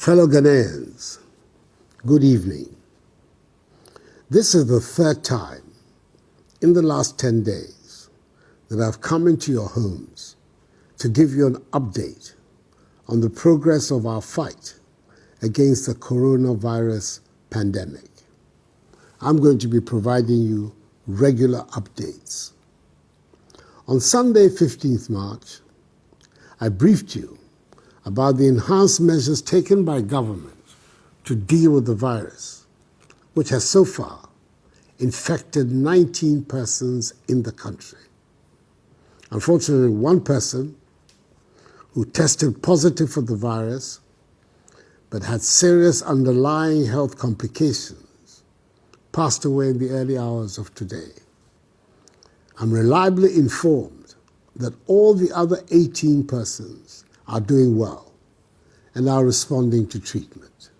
Fellow Ghanaians, good evening. This is the third time in the last 10 days that I've come into your homes to give you an update on the progress of our fight against the coronavirus pandemic. I'm going to be providing you regular updates. On Sunday, 15th March, I briefed you about the enhanced measures taken by government to deal with the virus, which has so far infected 19 persons in the country. Unfortunately, one person who tested positive for the virus but had serious underlying health complications passed away in the early hours of today. I'm reliably informed that all the other 18 persons are doing well and are responding to treatment.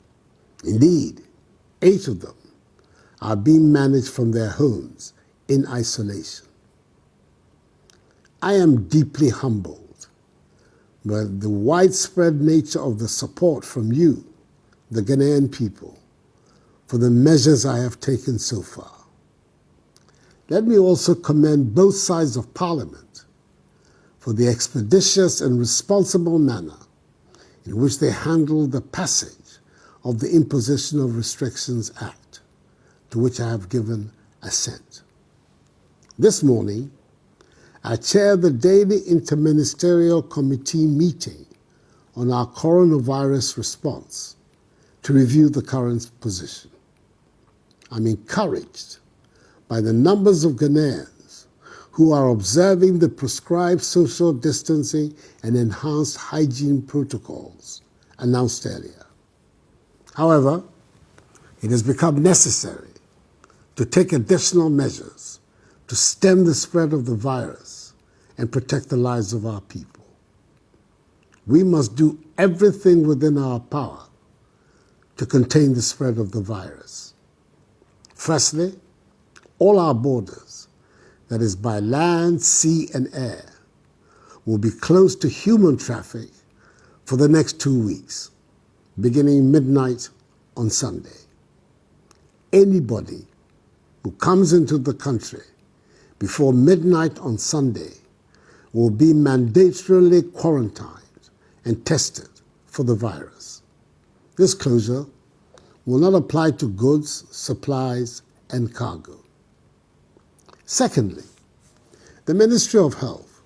Indeed, 8 of them are being managed from their homes in isolation. I am deeply humbled by the widespread nature of the support from you, the Ghanaian people, for the measures I have taken so far. Let me also commend both sides of Parliament for the expeditious and responsible manner in which they handled the passage of the Imposition of Restrictions Act, to which I have given assent. This morning, I chaired the daily interministerial committee meeting on our coronavirus response to review the current position. I'm encouraged by the numbers of Ghanaians who are observing the prescribed social distancing and enhanced hygiene protocols announced earlier. However, it has become necessary to take additional measures to stem the spread of the virus and protect the lives of our people. We must do everything within our power to contain the spread of the virus. Firstly, all our borders, that is by land, sea, and air, will be closed to human traffic for the next 2 weeks, beginning midnight on Sunday. Anybody who comes into the country before midnight on Sunday will be mandatorily quarantined and tested for the virus. This closure will not apply to goods, supplies, and cargo. Secondly, the Ministry of Health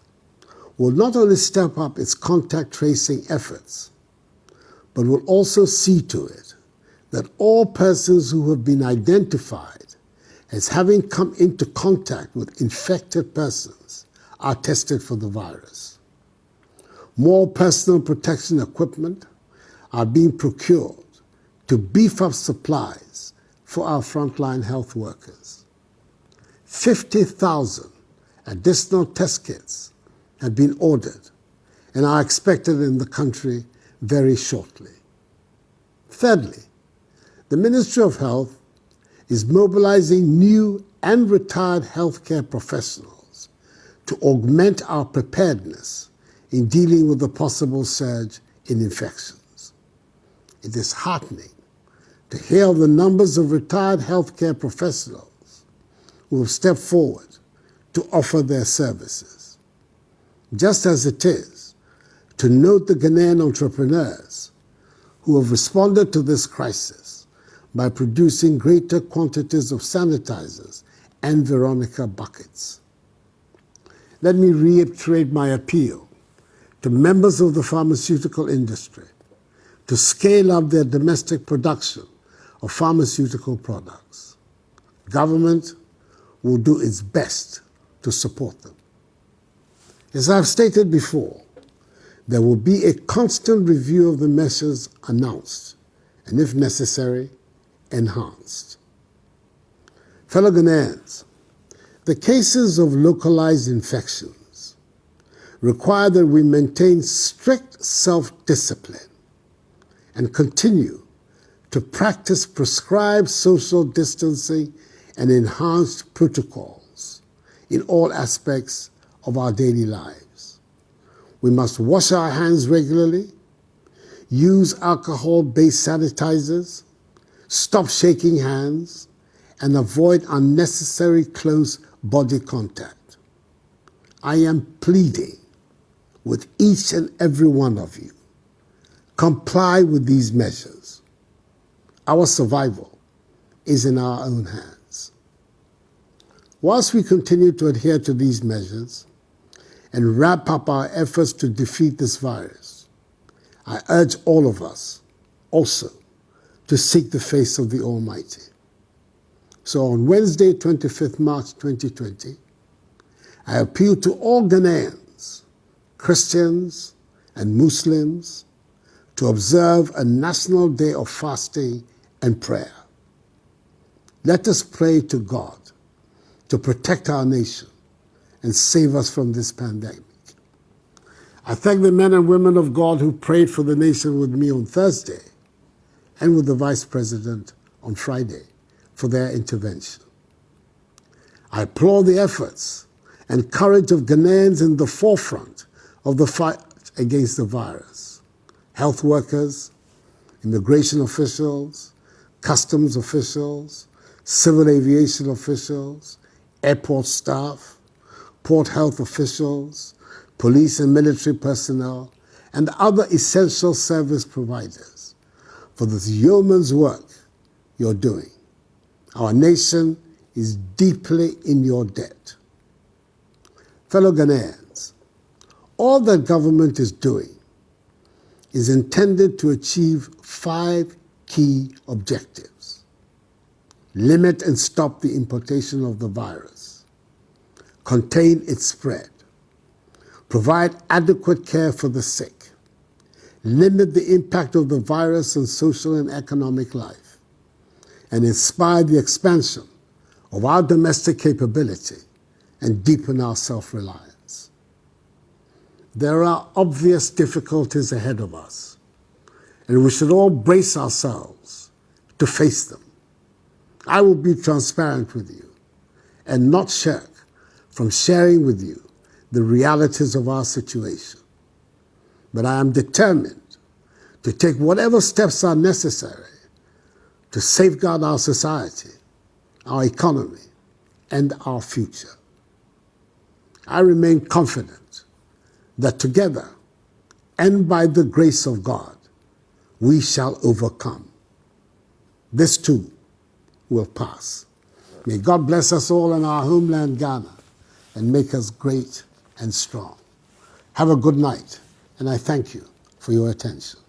will not only step up its contact tracing efforts, but will also see to it that all persons who have been identified as having come into contact with infected persons are tested for the virus. More personal protection equipment are being procured to beef up supplies for our frontline health workers. 50,000 additional test kits have been ordered and are expected in the country very shortly. Thirdly, the Ministry of Health is mobilizing new and retired healthcare professionals to augment our preparedness in dealing with the possible surge in infections. It is heartening to hear of the numbers of retired healthcare professionals who have stepped forward to offer their services. Just as it is to note the Ghanaian entrepreneurs who have responded to this crisis by producing greater quantities of sanitizers and Veronica buckets. Let me reiterate my appeal to members of the pharmaceutical industry to scale up their domestic production of pharmaceutical products. Government will do its best to support them. As I've stated before, there will be a constant review of the measures announced and, if necessary, enhanced. Fellow Ghanaians, the cases of localized infections require that we maintain strict self-discipline and continue to practice prescribed social distancing and enhanced protocols in all aspects of our daily lives. We must wash our hands regularly, use alcohol-based sanitizers, stop shaking hands, and avoid unnecessary close body contact. I am pleading with each and every one of you. Comply with these measures. Our survival is in our own hands. Whilst we continue to adhere to these measures and wrap up our efforts to defeat this virus, I urge all of us also to seek the face of the Almighty. So on Wednesday, 25th March 2020, I appeal to all Ghanaians, Christians and Muslims, to observe a national day of fasting and prayer. Let us pray to God to protect our nation and save us from this pandemic. I thank the men and women of God who prayed for the nation with me on Thursday and with the Vice President on Friday for their intervention. I applaud the efforts and courage of Ghanaians in the forefront of the fight against the virus. Health workers, immigration officials, customs officials, civil aviation officials, airport staff, port health officials, police and military personnel, and other essential service providers for this yeoman's work you're doing. Our nation is deeply in your debt. Fellow Ghanaians, all that government is doing is intended to achieve 5 key objectives. Limit and stop the importation of the virus. Contain its spread. Provide adequate care for the sick. Limit the impact of the virus on social and economic life. And inspire the expansion of our domestic capability and deepen our self-reliance. There are obvious difficulties ahead of us, and we should all brace ourselves to face them. I will be transparent with you and not shirk from sharing with you the realities of our situation. But I am determined to take whatever steps are necessary to safeguard our society, our economy, and our future. I remain confident that together and by the grace of God, we shall overcome. This too will pass. May God bless us all in our homeland, Ghana, and make us great and strong. Have a good night, and I thank you for your attention.